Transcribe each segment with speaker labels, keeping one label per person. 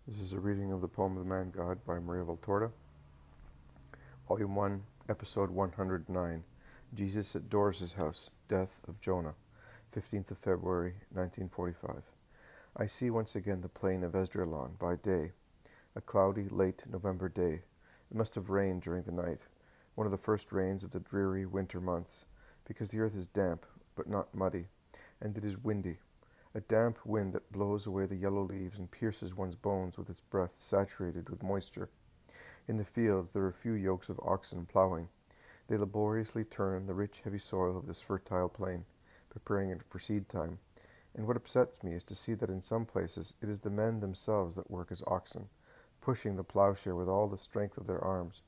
Speaker 1: This is a reading of the poem of the Man God by Maria Valtorta, Volume 1, Episode 109, Jesus at Doras' House, Death of Jonah, 15th of February, 1945. I see once again the plain of Esdraelon by day, a cloudy, late November day. It must have rained during the night, one of the first rains of the dreary winter months, because the earth is damp, but not muddy, and it is windy. A damp wind that blows away the yellow leaves and pierces one's bones with its breath saturated with moisture. In the fields there are few yokes of oxen ploughing. They laboriously turn the rich, heavy soil of this fertile plain, preparing it for seed time. And what upsets me is to see that in some places it is the men themselves that work as oxen, pushing the plowshare with all the strength of their arms,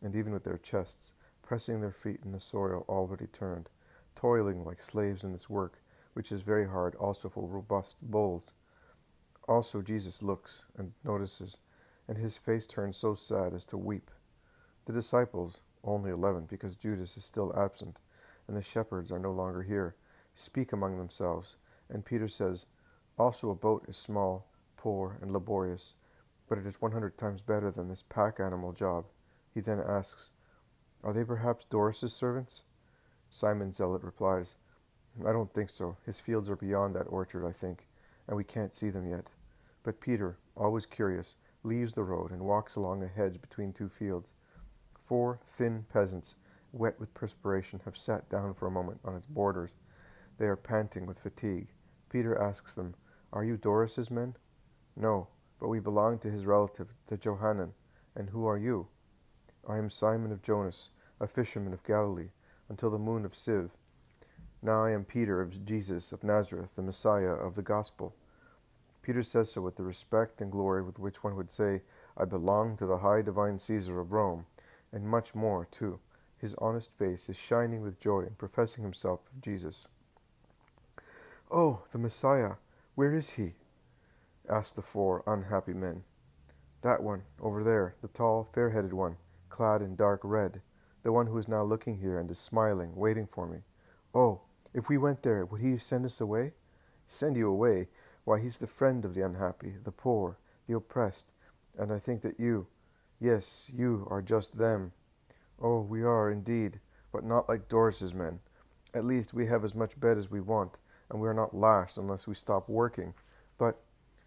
Speaker 1: and even with their chests, pressing their feet in the soil already turned, toiling like slaves in this work, which is very hard also for robust bulls. Also Jesus looks and notices, and his face turns so sad as to weep. The disciples, only 11 because Judas is still absent, and the shepherds are no longer here, speak among themselves, and Peter says, "Also a boat is small, poor, and laborious, but it is 100 times better than this pack animal job." He then asks, "Are they perhaps Doras' servants?" Simon Zealot replies, "I don't think so. His fields are beyond that orchard, I think, and we can't see them yet." But Peter, always curious, leaves the road and walks along a hedge between two fields. 4 thin peasants, wet with perspiration, have sat down for a moment on its borders. They are panting with fatigue. Peter asks them, "Are you Doras' men?" "No, but we belong to his relative, the Johanan. And who are you?" "I am Simon of Jonas, a fisherman of Galilee, until the moon of Siv. Now I am Peter of Jesus of Nazareth, the Messiah of the Gospel." Peter says so with the respect and glory with which one would say, "I belong to the high divine Caesar of Rome," and much more, too. His honest face is shining with joy in professing himself of Jesus. "Oh, the Messiah! Where is he?" asked the 4 unhappy men. "That one, over there, the tall, fair-headed one, clad in dark red, the one who is now looking here and is smiling, waiting for me. Oh, if we went there, would he send us away?" "Send you away? Why, he's the friend of the unhappy, the poor, the oppressed, and I think that you, yes, you are just them." "Oh, we are indeed, but not like Doras' men. At least we have as much bread as we want, and we are not lashed unless we stop working. But,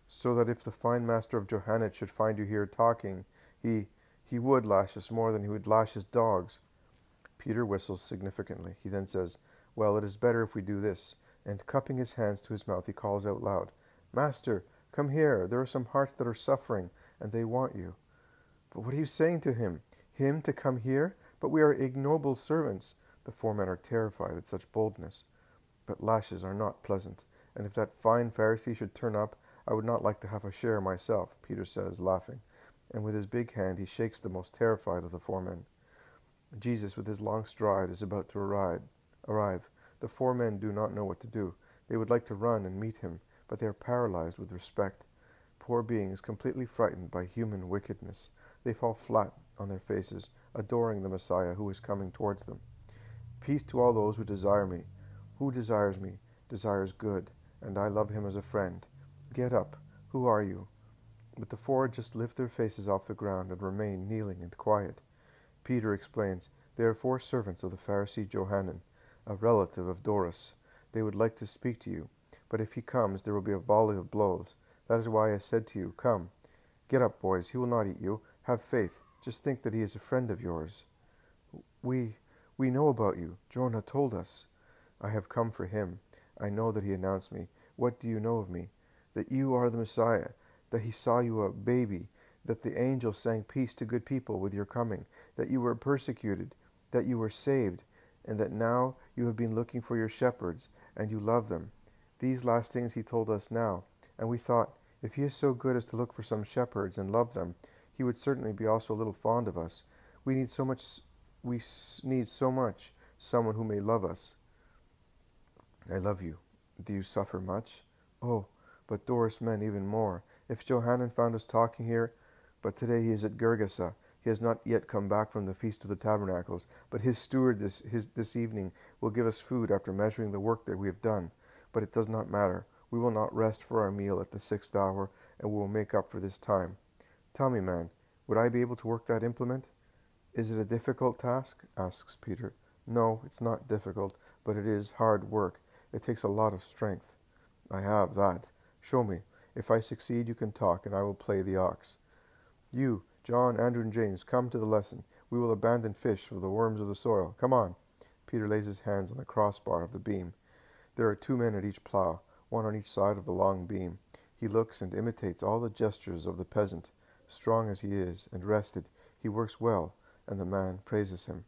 Speaker 1: so that if the fine master of Johannet should find you here talking, he would lash us more than he would lash his dogs." Peter whistles significantly. He then says, "Well, it is better if we do this," and cupping his hands to his mouth, he calls out loud, "Master, come here. There are some hearts that are suffering, and they want you." "But what are you saying to him? Him to come here? But we are ignoble servants." The 4 men are terrified at such boldness. "But lashes are not pleasant, and if that fine Pharisee should turn up, I would not like to have a share myself," Peter says, laughing, and with his big hand he shakes the most terrified of the 4 men. Jesus, with his long stride, is about to arrive. The 4 men do not know what to do. They would like to run and meet him, but they are paralyzed with respect. Poor beings, completely frightened by human wickedness, they fall flat on their faces, adoring the Messiah who is coming towards them. "Peace to all those who desire me. Who desires me, desires good, and I love him as a friend. Get up. Who are you?" But the 4 just lift their faces off the ground and remain kneeling and quiet. Peter explains, "They are 4 servants of the Pharisee Johanan, a relative of Doras. They would like to speak to you, but if he comes, there will be a volley of blows. That is why I said to you, 'Come.' Get up, boys. He will not eat you. Have faith. Just think that he is a friend of yours." We know about you. Jonah told us." "I have come for him. I know that he announced me. What do you know of me?" "That you are the Messiah, that he saw you a baby, that the angel sang peace to good people with your coming, that you were persecuted, that you were saved, and that now you have been looking for your shepherds, and you love them. These last things he told us now, and we thought, if he is so good as to look for some shepherds and love them, he would certainly be also a little fond of us. We need so much someone who may love us." "I love you. Do you suffer much?" "Oh, but Doras men even more. If Johanan found us talking here, but today he is at Gergesa. He has not yet come back from the Feast of the Tabernacles, but his steward this evening will give us food after measuring the work that we have done. But it does not matter. We will not rest for our meal at the 6th hour, and we will make up for this time. Tell me, man, would I be able to work that implement?" "Is it a difficult task?" asks Peter. "No, it's not difficult, but it is hard work. It takes a lot of strength." "I have that." "Show me. If I succeed, you can talk, and I will play the ox." "You, John, Andrew, and James, come to the lesson. We will abandon fish for the worms of the soil. Come on." Peter lays his hands on the crossbar of the beam. There are 2 men at each plow, one on each side of the long beam. He looks and imitates all the gestures of the peasant. Strong as he is, and rested, he works well, and the man praises him.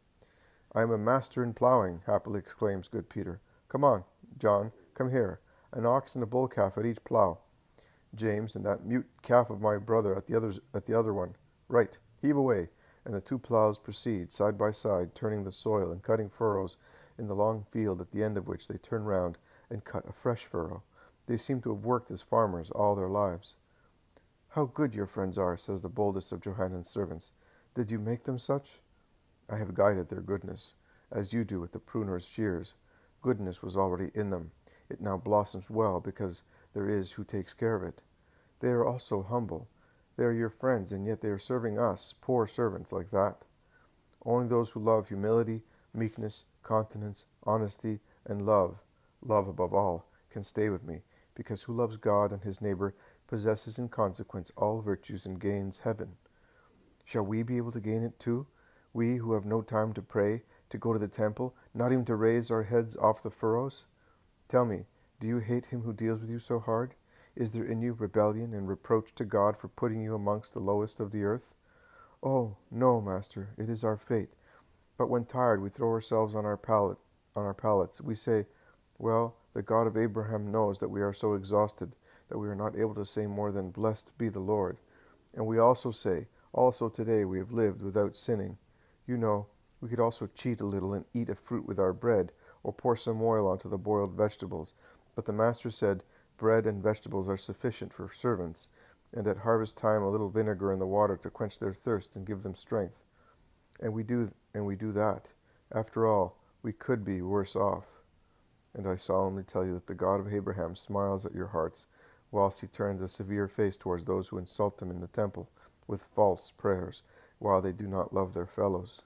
Speaker 1: "I am a master in plowing," happily exclaims good Peter. "Come on, John, come here. An ox and a bull calf at each plow. James, and that mute calf of my brother at the other one. Right, heave away." And the 2 plows proceed side by side, turning the soil and cutting furrows in the long field, at the end of which they turn round and cut a fresh furrow. They seem to have worked as farmers all their lives. "How good your friends are," says the boldest of Johannan's servants. "Did you make them such?" "I have guided their goodness, as you do with the pruner's shears." Goodness was already in them. It now blossoms well because there is who takes care of it. They are also humble. They are your friends, and yet they are serving us, poor servants like that. Only those who love humility, meekness, continence, honesty, and love above all, can stay with me, because who loves God and his neighbor possesses in consequence all virtues and gains heaven. Shall we be able to gain it too? We who have no time to pray, to go to the temple, not even to raise our heads off the furrows? Tell me, do you hate him who deals with you so hard? Is there in you rebellion and reproach to God for putting you amongst the lowest of the earth? "Oh, no, master, it is our fate. But when tired, we throw ourselves on our pallets. We say, 'Well, the God of Abraham knows that we are so exhausted that we are not able to say more than, "Blessed be the Lord." And we also say, "Also today we have lived without sinning." You know, we could also cheat a little and eat a fruit with our bread, or pour some oil onto the boiled vegetables. But the master said, bread and vegetables are sufficient for servants, and at harvest time a little vinegar in the water to quench their thirst and give them strength. And we do that. After all, we could be worse off. And I solemnly tell you that the God of Abraham smiles at your hearts, whilst he turns a severe face towards those who insult him in the temple with false prayers, while they do not love their fellows.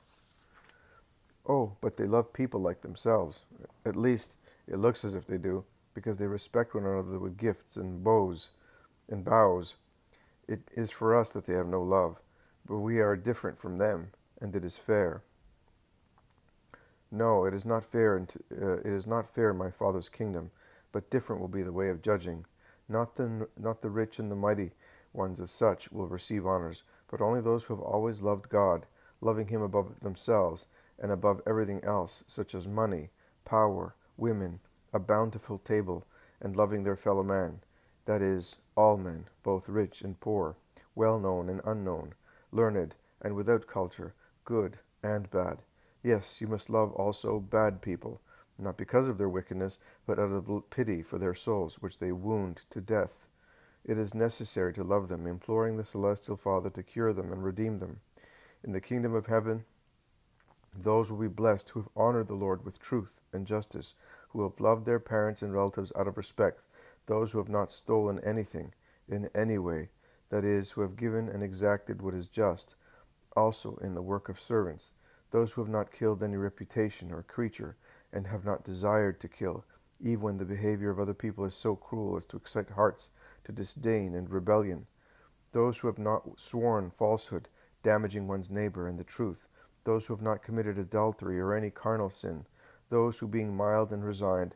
Speaker 1: Oh, but they love people like themselves. At least, it looks as if they do, because they respect one another with gifts and bows and bows. It is for us that they have no love, but we are different from them, and it is fair. No, it is not fair. It is not fair in my Father's kingdom, but different will be the way of judging. Not the rich and the mighty ones as such will receive honors, but only those who have always loved God, loving him above themselves and above everything else, such as money, power, women, a bountiful table, and loving their fellow man, that is, all men, both rich and poor, well-known and unknown, learned and without culture, good and bad. Yes, you must love also bad people, not because of their wickedness, but out of pity for their souls, which they wound to death. It is necessary to love them, imploring the Celestial Father to cure them and redeem them. In the kingdom of heaven, those will be blessed who have honored the Lord with truth and justice, who have loved their parents and relatives out of respect, those who have not stolen anything in any way, that is, who have given and exacted what is just, also in the work of servants, those who have not killed any reputation or creature, and have not desired to kill, even when the behavior of other people is so cruel as to excite hearts to disdain and rebellion, those who have not sworn falsehood, damaging one's neighbor and the truth, those who have not committed adultery or any carnal sin, those who, being mild and resigned,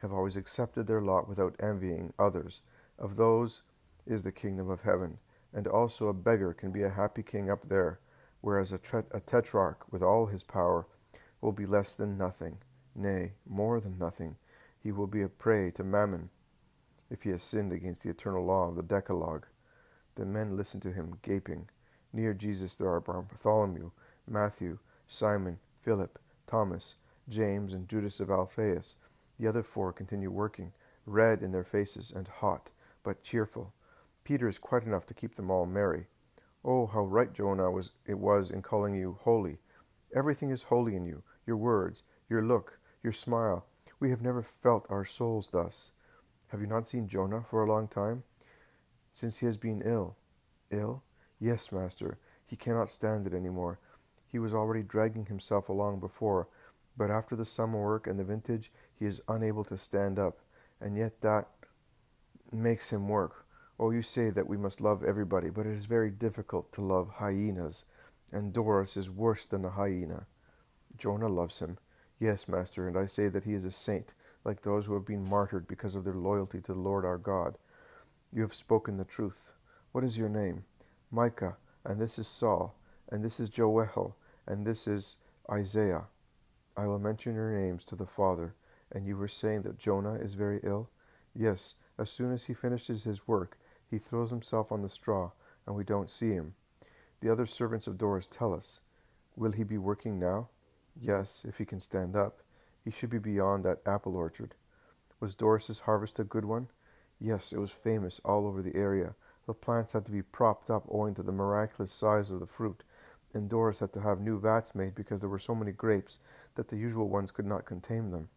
Speaker 1: have always accepted their lot without envying others. Of those is the kingdom of heaven, and also a beggar can be a happy king up there, whereas a tetrarch with all his power will be less than nothing, nay, more than nothing. He will be a prey to mammon, if he has sinned against the eternal law of the Decalogue. The men listen to him, gaping. Near Jesus there are Bartholomew, Matthew, Simon, Philip, Thomas, James, and Judas of Alphaeus. The other 4 continue working, red in their faces and hot, but cheerful. Peter is quite enough to keep them all merry. Oh, how right Jonah was in calling you holy. Everything is holy in you, your words, your look, your smile. We have never felt our souls thus. Have you not seen Jonah for a long time? since he has been ill. Ill? Yes, master. He cannot stand it any more. He was already dragging himself along before, but after the summer work and the vintage, he is unable to stand up, and yet that makes him work. Oh, you say that we must love everybody, but it is very difficult to love hyenas, and Doras is worse than a hyena. Jonah loves him. Yes, master, and I say that he is a saint, like those who have been martyred because of their loyalty to the Lord our God. You have spoken the truth. What is your name? Micah, and this is Saul, and this is Joel, and this is Isaiah. I will mention your names to the Father. And you were saying that Jonah is very ill? Yes, as soon as he finishes his work, he throws himself on the straw, and we don't see him. The other servants of Doras tell us. Will he be working now? Yes, if he can stand up. He should be beyond that apple orchard. Was Doras's harvest a good one? Yes, it was famous all over the area. The plants had to be propped up owing to the miraculous size of the fruit, and Doras had to have new vats made because there were so many grapes that the usual ones could not contain them.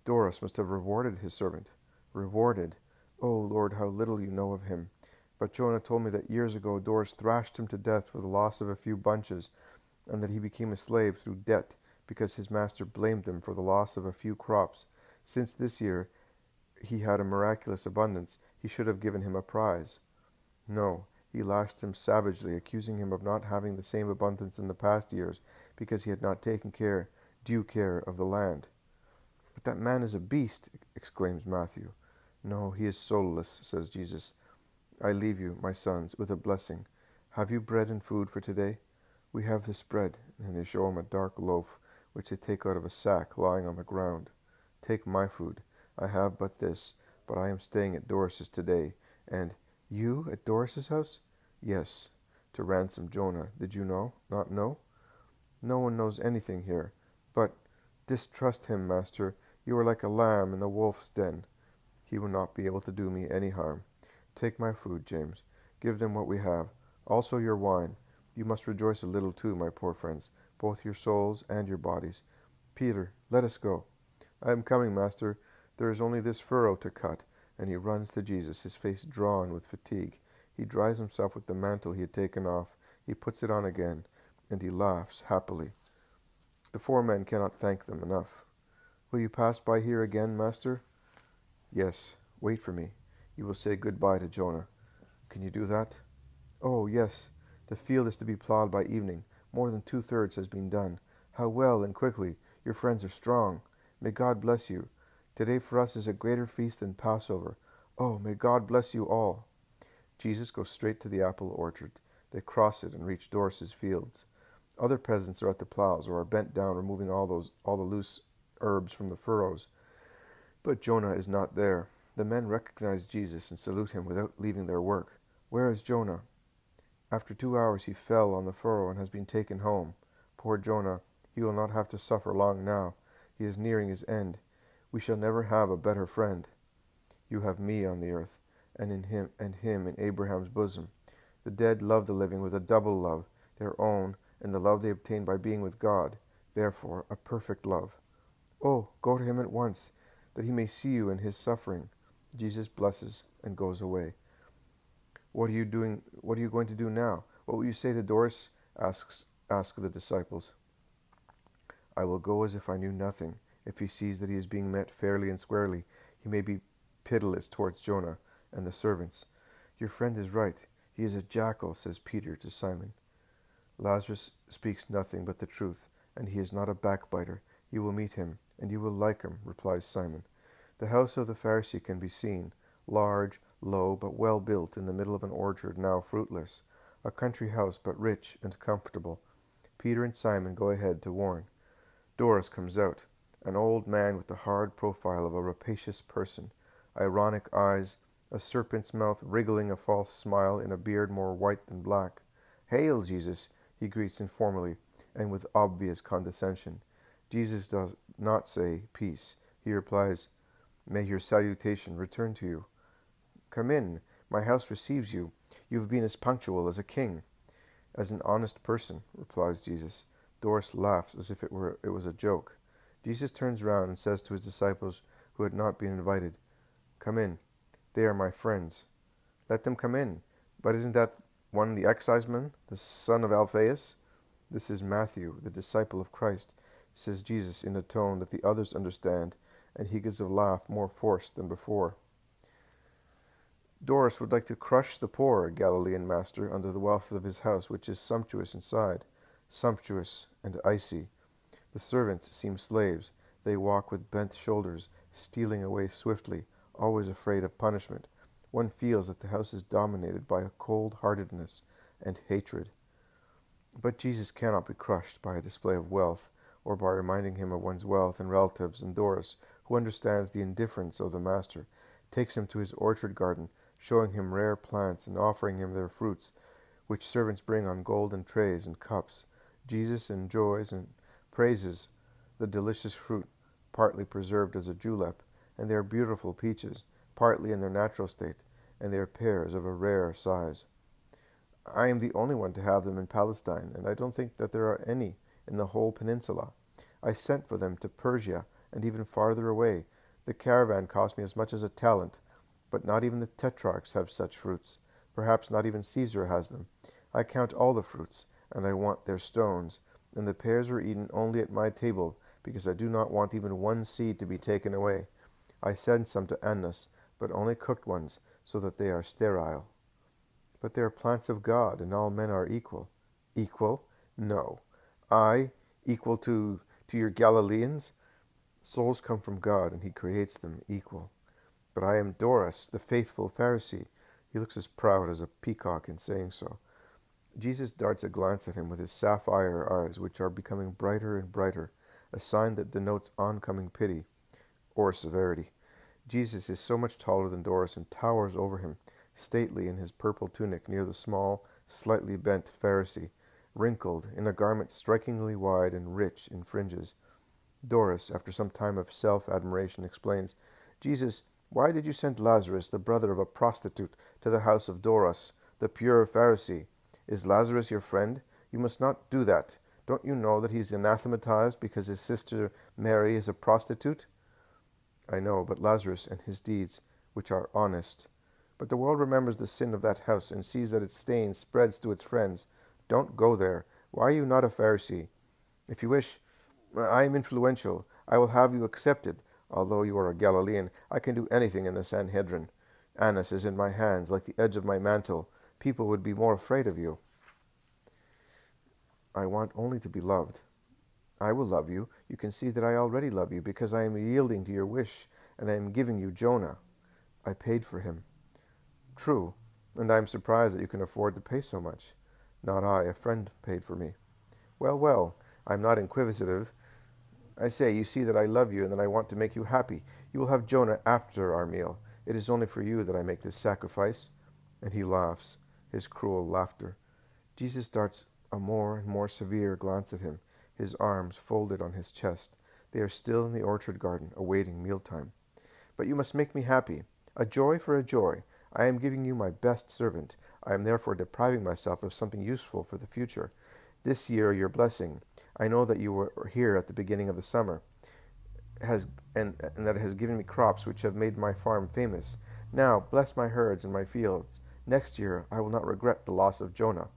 Speaker 1: Doras must have rewarded his servant. Rewarded? Oh, Lord, how little you know of him. But Jonah told me that years ago Doras thrashed him to death for the loss of a few bunches, and that he became a slave through debt because his master blamed him for the loss of a few crops. Since this year he had a miraculous abundance, he should have given him a prize. No, he lashed him savagely, accusing him of not having the same abundance in the past years because he had not taken due care of the land. But that man is a beast, exclaims Matthew. No, he is soulless, says Jesus. I leave you, my sons, with a blessing. Have you bread and food for today? We have this bread, and they show him a dark loaf, which they take out of a sack lying on the ground. Take my food. I have but this, but I am staying at Doras's today. And you at Doras's house? Yes, to ransom Jonah. Did you not know? No one knows anything here. But distrust him, master. You are like a lamb in the wolf's den. He will not be able to do me any harm. Take my food, James. Give them what we have. Also your wine. You must rejoice a little too, my poor friends, both your souls and your bodies. Peter, let us go. I am coming, master. There is only this furrow to cut. And he runs to Jesus, his face drawn with fatigue. He dries himself with the mantle he had taken off. He puts it on again, and he laughs happily. The 4 men cannot thank them enough. Will you pass by here again, master? Yes. Wait for me. You will say goodbye to Jonah. Can you do that? Oh, yes. The field is to be plowed by evening. More than 2/3 has been done. How well and quickly. Your friends are strong. May God bless you. Today for us is a greater feast than Passover. Oh, may God bless you all. Jesus goes straight to the apple orchard. They cross it and reach Doras's fields. Other peasants are at the plows or are bent down removing all the loose herbs from the furrows. But Jonah is not there. The men recognize Jesus and salute him without leaving their work. Where is Jonah? After 2 hours he fell on the furrow and has been taken home. Poor Jonah, he will not have to suffer long now. He is nearing his end. We shall never have a better friend. You have me on the earth, and him in Abraham's bosom. The dead love the living with a double love, their own, and the love they obtain by being with God, therefore a perfect love. Oh, go to him at once, that he may see you in his suffering. Jesus blesses and goes away. What are you doing? What are you going to do now? What will you say to Doras? Ask the disciples. I will go as if I knew nothing. If he sees that he is being met fairly and squarely, he may be pitiless towards Jonah and the servants. Your friend is right. He is a jackal, says Peter to Simon. Lazarus speaks nothing but the truth, and he is not a backbiter. You will meet him, and you will like him, replies Simon. The house of the Pharisee can be seen, large, low, but well built in the middle of an orchard now fruitless, a country house but rich and comfortable. Peter and Simon go ahead to warn. Doras comes out, an old man with the hard profile of a rapacious person, ironic eyes, a serpent's mouth wriggling a false smile in a beard more white than black. Hail, Jesus, he greets informally and with obvious condescension. Jesus does not say peace. He replies, May your salutation return to you. Come in. My house receives you. You have been as punctual as a king. As an honest person, replies Jesus. Doras laughs as if it was a joke. Jesus turns round and says to his disciples who had not been invited, Come in. They are my friends. Let them come in. But isn't that one the exciseman, the son of Alphaeus? This is Matthew, the disciple of Christ, says Jesus in a tone that the others understand, and he gives a laugh more forced than before. Doras would like to crush the poor Galilean master under the wealth of his house, which is sumptuous inside, sumptuous and icy. The servants seem slaves. They walk with bent shoulders, stealing away swiftly, always afraid of punishment. One feels that the house is dominated by a cold-heartedness and hatred. But Jesus cannot be crushed by a display of wealth, or by reminding him of one's wealth and relatives, and Doras, who understands the indifference of the master, takes him to his orchard garden, showing him rare plants and offering him their fruits, which servants bring on golden trays and cups. Jesus enjoys and praises the delicious fruit, partly preserved as a julep, and they are beautiful peaches, partly in their natural state, and they are pears of a rare size. I am the only one to have them in Palestine, and I don't think that there are any in the whole peninsula. I sent for them to Persia, and even farther away. The caravan cost me as much as a talent, but not even the tetrarchs have such fruits. Perhaps not even Caesar has them. I count all the fruits, and I want their stones, and the pears are eaten only at my table, because I do not want even one seed to be taken away. I send some to Annas, but only cooked ones, so that they are sterile. But they are plants of God, and all men are equal. Equal? No. I, equal to your Galileans? Souls come from God, and he creates them equal. But I am Doras, the faithful Pharisee. He looks as proud as a peacock in saying so. Jesus darts a glance at him with his sapphire eyes, which are becoming brighter and brighter, a sign that denotes oncoming pity or severity. Jesus is so much taller than Doras and towers over him, stately in his purple tunic near the small, slightly bent Pharisee, wrinkled in a garment strikingly wide and rich in fringes. Doras, after some time of self-admiration, explains, Jesus, why did you send Lazarus, the brother of a prostitute, to the house of Doras, the pure Pharisee? Is Lazarus your friend? You must not do that. Don't you know that he is anathematized because his sister Mary is a prostitute? I know, but Lazarus and his deeds, which are honest. But the world remembers the sin of that house and sees that its stain spreads to its friends. Don't go there. Why are you not a Pharisee? If you wish, I am influential. I will have you accepted. Although you are a Galilean, I can do anything in the Sanhedrin. Annas is in my hands, like the edge of my mantle. People would be more afraid of you. I want only to be loved. I will love you. You can see that I already love you, because I am yielding to your wish, and I am giving you Jonah. I paid for him. True, and I am surprised that you can afford to pay so much. Not I, a friend paid for me. Well, well, I am not inquisitive. I say, you see that I love you and that I want to make you happy. You will have Jonah after our meal. It is only for you that I make this sacrifice. And he laughs, his cruel laughter. Jesus darts a more and more severe glance at him, his arms folded on his chest. They are still in the orchard garden, awaiting mealtime. But you must make me happy. A joy for a joy. I am giving you my best servant. I am therefore depriving myself of something useful for the future. This year your blessing. I know that you were here at the beginning of the summer, and that it has given me crops which have made my farm famous. Now bless my herds and my fields. Next year I will not regret the loss of Jonah.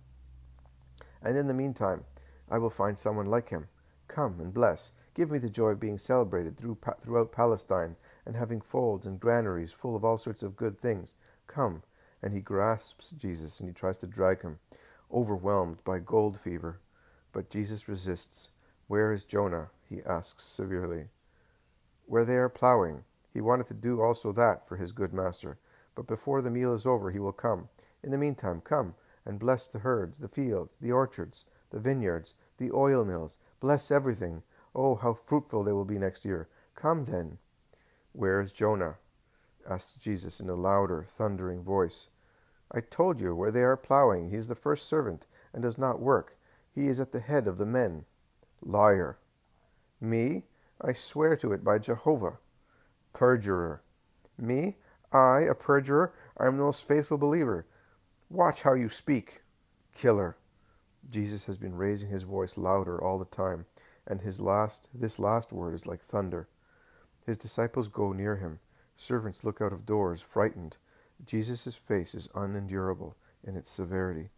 Speaker 1: And in the meantime, I will find someone like him. Come and bless. Give me the joy of being celebrated throughout Palestine, and having folds and granaries full of all sorts of good things. Come. And he grasps Jesus, and he tries to drag him, overwhelmed by gold fever. But Jesus resists. Where is Jonah? He asks severely. Where they are plowing. He wanted to do also that for his good master. But before the meal is over, he will come. In the meantime, come and bless the herds, the fields, the orchards, the vineyards, the oil mills. Bless everything. Oh, how fruitful they will be next year. Come then. Where is Jonah? Asked Jesus in a louder, thundering voice. I told you, where they are plowing. He is the first servant and does not work. He is at the head of the men. Liar. Me? I swear to it by Jehovah. Perjurer. Me? I, a perjurer? I am the most faithful believer. Watch how you speak. Killer. Jesus has been raising his voice louder all the time, and this last word is like thunder. His disciples go near him. Servants look out of doors, frightened. Jesus' face is unendurable in its severity.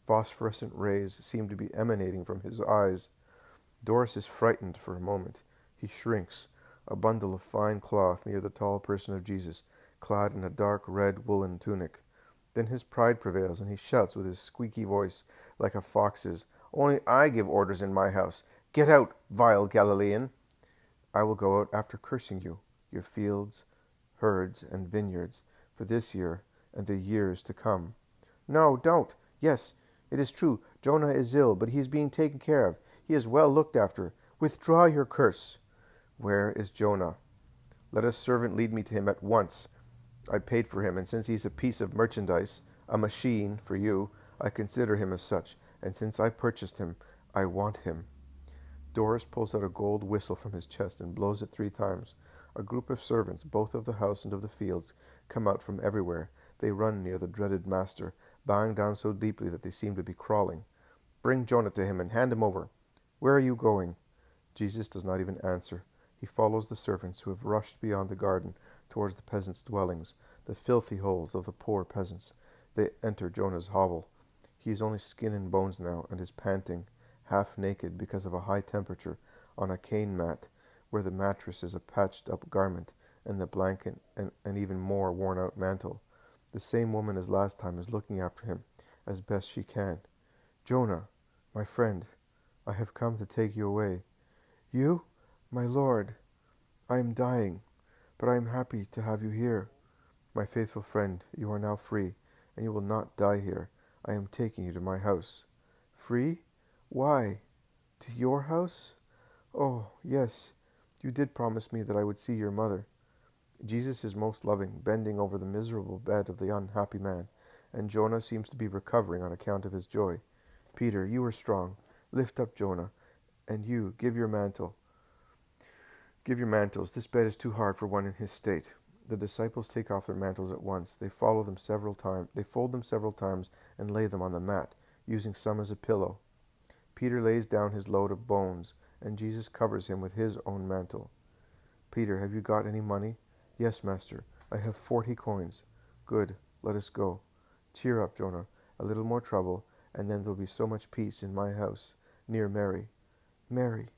Speaker 1: Phosphorescent rays seem to be emanating from his eyes. Doras is frightened for a moment. He shrinks, a bundle of fine cloth near the tall person of Jesus, clad in a dark red woolen tunic. Then his pride prevails, and he shouts with his squeaky voice like a fox's, "Only I give orders in my house. Get out, vile Galilean! I will go out after cursing you, your fields, herds, and vineyards, for this year and the years to come." "No, don't. Yes, it is true. Jonah is ill, but he is being taken care of. He is well looked after. Withdraw your curse." "Where is Jonah? Let a servant lead me to him at once. I paid for him, and since he is a piece of merchandise, a machine for you, I consider him as such, and since I purchased him, I want him." Doras pulls out a gold whistle from his chest and blows it 3 times. A group of servants, both of the house and of the fields, come out from everywhere. They run near the dreaded master, bowing down so deeply that they seem to be crawling. "Bring Jonah to him and hand him over." "Where are you going?" Jesus does not even answer. He follows the servants who have rushed beyond the garden towards the peasants' dwellings, the filthy holes of the poor peasants. They enter Jonah's hovel. He is only skin and bones now, and is panting, half naked because of a high temperature, on a cane mat, where the mattress is a patched-up garment, and the blanket an even more worn-out mantle. The same woman as last time is looking after him, as best she can. "Jonah, my friend, I have come to take you away." "You? My Lord, I am dying, but I am happy to have you here." "My faithful friend, you are now free, and you will not die here. I am taking you to my house." "Free? Why? To your house?" "Oh, yes. You did promise me that I would see your mother." Jesus is most loving, bending over the miserable bed of the unhappy man, and Jonah seems to be recovering on account of his joy. "Peter, you are strong. Lift up Jonah, and you, give your mantles. This bed is too hard for one in his state." The disciples take off their mantles at once. They fold them several times and lay them on the mat, using some as a pillow. Peter lays down his load of bones, and Jesus covers him with his own mantle. "Peter, have you got any money?" "Yes, Master. I have 40 coins. "Good. Let us go." "Cheer up, Jonah. A little more trouble, and then there'll be so much peace in my house, near Mary." "Mary?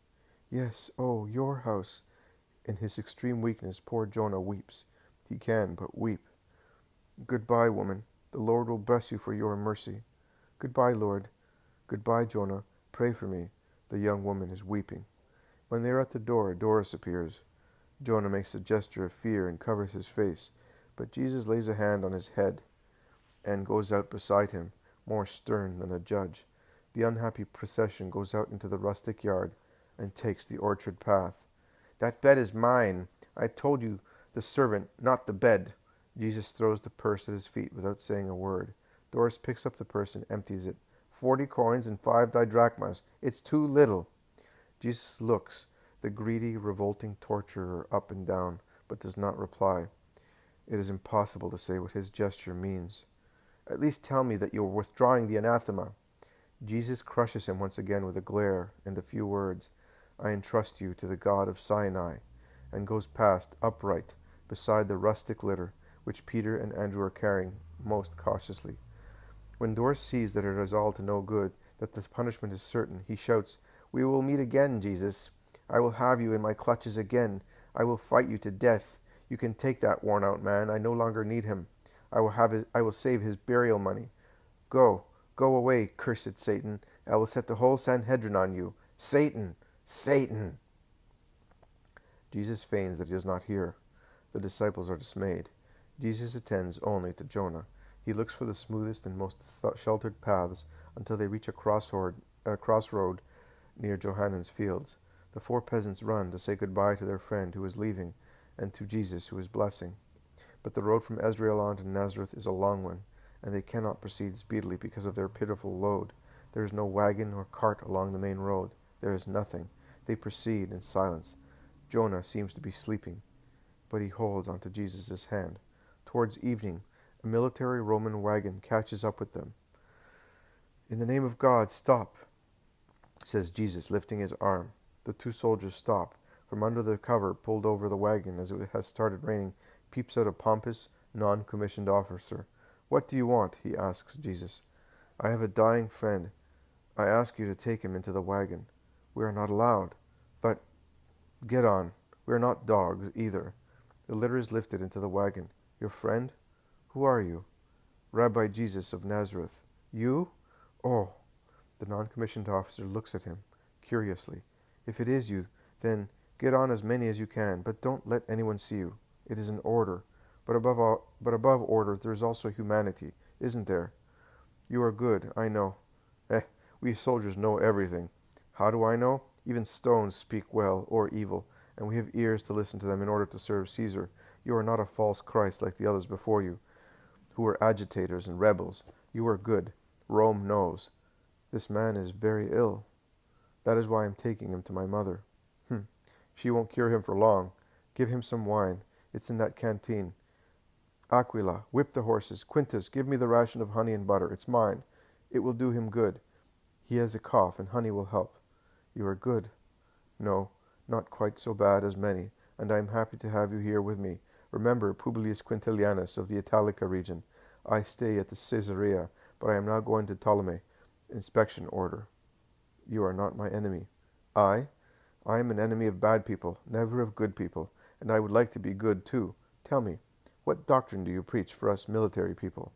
Speaker 1: Yes. Oh, your house." In his extreme weakness, poor Jonah weeps. He can but weep. "Goodbye, woman. The Lord will bless you for your mercy." "Goodbye, Lord." "Goodbye, Jonah. Pray for me." The young woman is weeping. When they are at the door, Doras appears. Jonah makes a gesture of fear and covers his face, but Jesus lays a hand on his head and goes out beside him, more stern than a judge. The unhappy procession goes out into the rustic yard and takes the orchard path. "That bed is mine. I told you, the servant, not the bed." Jesus throws the purse at his feet without saying a word. Doras picks up the purse and empties it. 40 coins and 5 didrachmas. It's too little." Jesus looks the greedy, revolting torturer up and down, but does not reply. It is impossible to say what his gesture means. "At least tell me that you are withdrawing the anathema." Jesus crushes him once again with a glare and a few words. "I entrust you to the God of Sinai," and goes past, upright, beside the rustic litter, which Peter and Andrew are carrying most cautiously. When Doras sees that it is all to no good, that the punishment is certain, he shouts, "We will meet again, Jesus. I will have you in my clutches again. I will fight you to death. You can take that worn-out man. I no longer need him. I will save his burial money. Go away, cursed Satan. I will set the whole Sanhedrin on you. Satan, Satan." Jesus feigns that he does not hear. The disciples are dismayed. Jesus attends only to Jonah. He looks for the smoothest and most sheltered paths until they reach a crossroad near Johannan's fields. The 4 peasants run to say goodbye to their friend who is leaving, and to Jesus who is blessing. But the road from Esdraelon to Nazareth is a long one, and they cannot proceed speedily because of their pitiful load. There is no wagon or cart along the main road. There is nothing. They proceed in silence. Jonah seems to be sleeping, but he holds onto Jesus' hand. Towards evening, a military Roman wagon catches up with them. "In the name of God, stop," says Jesus, lifting his arm. The 2 soldiers stop. From under the cover pulled over the wagon as it has started raining peeps out a pompous, Non-commissioned officer. What do you want? He asks Jesus. I have a dying friend. I ask you to take him into the wagon. We are not allowed. But get on. We are not dogs either. The litter is lifted into the wagon. Your friend? Who are you? Rabbi Jesus of Nazareth. You? Oh. The non-commissioned officer looks at him curiously. If it is you, then get on as many as you can, but don't let anyone see you. It is an order. But above order, there is also humanity, isn't there? You are good, I know. We soldiers know everything. How do I know? Even stones speak well or evil, and we have ears to listen to them in order to serve Caesar. You are not a false Christ like the others before you, who were agitators and rebels. You are good. Rome knows. This man is very ill. That is why I am taking him to my mother. She won't cure him for long. Give him some wine. It's in that canteen. Aquila, whip the horses. Quintus, give me the ration of honey and butter. It's mine. It will do him good. He has a cough, and honey will help. You are good. No, not quite so bad as many, and I am happy to have you here with me. Remember Publius Quintilianus of the Italica region. I stay at the Caesarea, but I am now going to Ptolemy. Inspection order. You are not my enemy. I am an enemy of bad people, never of good people, and I would like to be good too. Tell me, what doctrine do you preach for us military people?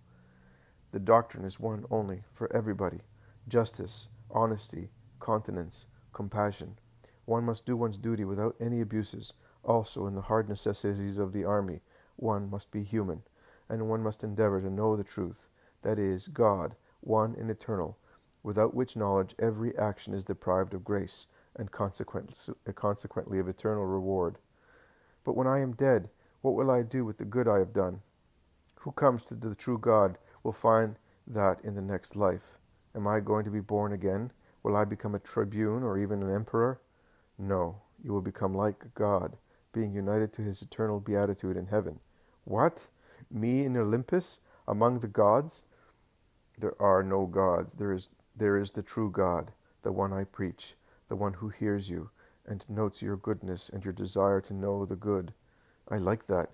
Speaker 1: The doctrine is one only, for everybody. Justice, honesty, continence, compassion. One must do one's duty without any abuses. Also, in the hard necessities of the army, one must be human, and one must endeavor to know the truth, that is, God, one and eternal, without which knowledge every action is deprived of grace, and consequently of eternal reward. But when I am dead, what will I do with the good I have done? Who comes to the true God will find that in the next life. Am I going to be born again? Will I become a tribune or even an emperor? No, you will become like God, being united to his eternal beatitude in heaven. What? Me in Olympus, among the gods? There are no gods. There is the true God, the one I preach, the one who hears you and notes your goodness and your desire to know the good. I like that.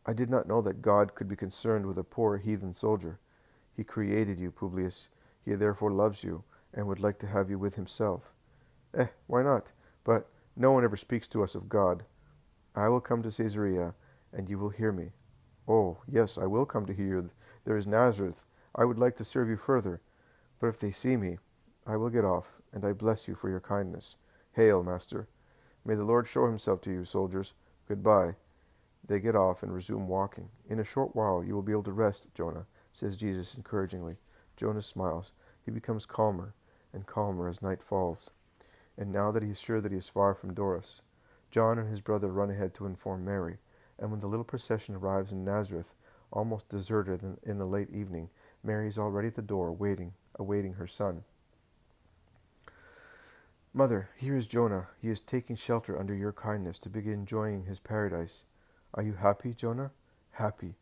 Speaker 1: I did not know that God could be concerned with a poor heathen soldier. He created you, Publius. He therefore loves you and would like to have you with himself. Why not? But no one ever speaks to us of God. I will come to Caesarea, and you will hear me. Oh, yes, I will come to hear you. There is Nazareth. I would like to serve you further. But if they see me, I will get off, and I bless you for your kindness. Hail, master. May the Lord show himself to you, soldiers. Goodbye. They get off and resume walking. In a short while you will be able to rest, Jonah, says Jesus encouragingly. Jonah smiles. He becomes calmer and calmer as night falls. And now that he is sure that he is far from Doras, John and his brother run ahead to inform Mary, and when the little procession arrives in Nazareth, almost deserted in the late evening, Mary is already at the door, awaiting her son. Mother, here is Jonah. He is taking shelter under your kindness to begin enjoying his paradise. Are you happy, Jonah? Happy,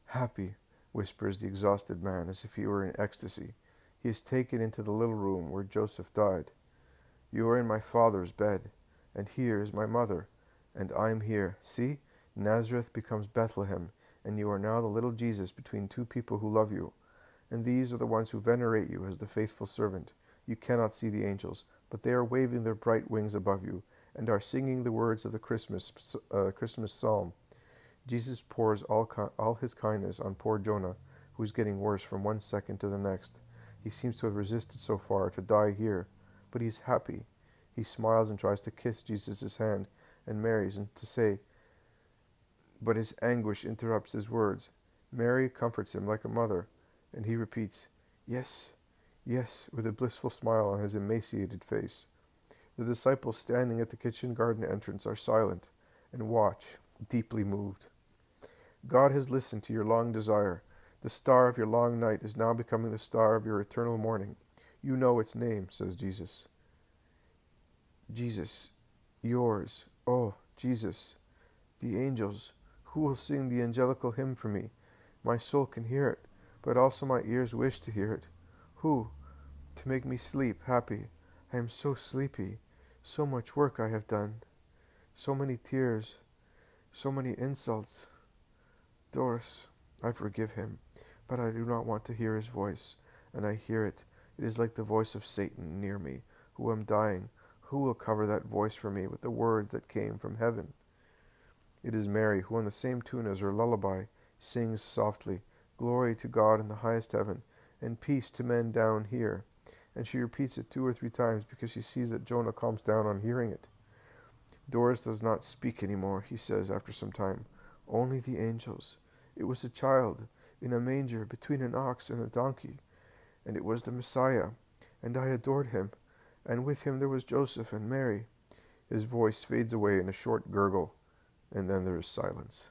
Speaker 1: happy, whispers the exhausted man as if he were in ecstasy. He is taken into the little room where Joseph died. You are in my father's bed, and here is my mother, and I am here. See, Nazareth becomes Bethlehem, and you are now the little Jesus between two people who love you. And these are the ones who venerate you as the faithful servant. You cannot see the angels, but they are waving their bright wings above you, and are singing the words of the Christmas psalm. Jesus pours all his kindness on poor Jonah, who is getting worse from one second to the next. He seems to have resisted so far to die here, but he is happy. He smiles and tries to kiss Jesus' hand, and Mary's, and to say, but his anguish interrupts his words. Mary comforts him like a mother, and he repeats, yes, yes, with a blissful smile on his emaciated face. The disciples standing at the kitchen garden entrance are silent and watch, deeply moved. God has listened to your long desire. The star of your long night is now becoming the star of your eternal morning. You know its name, says Jesus. Jesus, yours, oh, Jesus. The angels, who will sing the angelical hymn for me? My soul can hear it, but also my ears wish to hear it. Who? To make me sleep happy. I am so sleepy. So much work I have done. So many tears. So many insults. Doras, I forgive him, but I do not want to hear his voice, and I hear it. It is like the voice of Satan near me, who am dying. Who will cover that voice for me with the words that came from heaven? It is Mary, who in the same tune as her lullaby sings softly, Glory to God in the highest heaven, and peace to men down here. And she repeats it 2 or 3 times because she sees that Jonah calms down on hearing it. Doras does not speak anymore, he says after some time. Only the angels. It was a child in a manger between an ox and a donkey, and it was the Messiah, and I adored him, and with him there was Joseph and Mary. His voice fades away in a short gurgle, and then there is silence.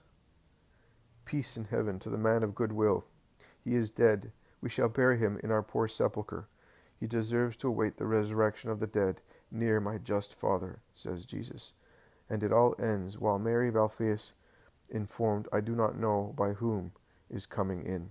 Speaker 1: Peace in heaven to the man of good will. He is dead. We shall bury him in our poor sepulchre. He deserves to await the resurrection of the dead near my just Father, says Jesus. And it all ends while Mary of Alphaeus, informed I do not know by whom, is coming in.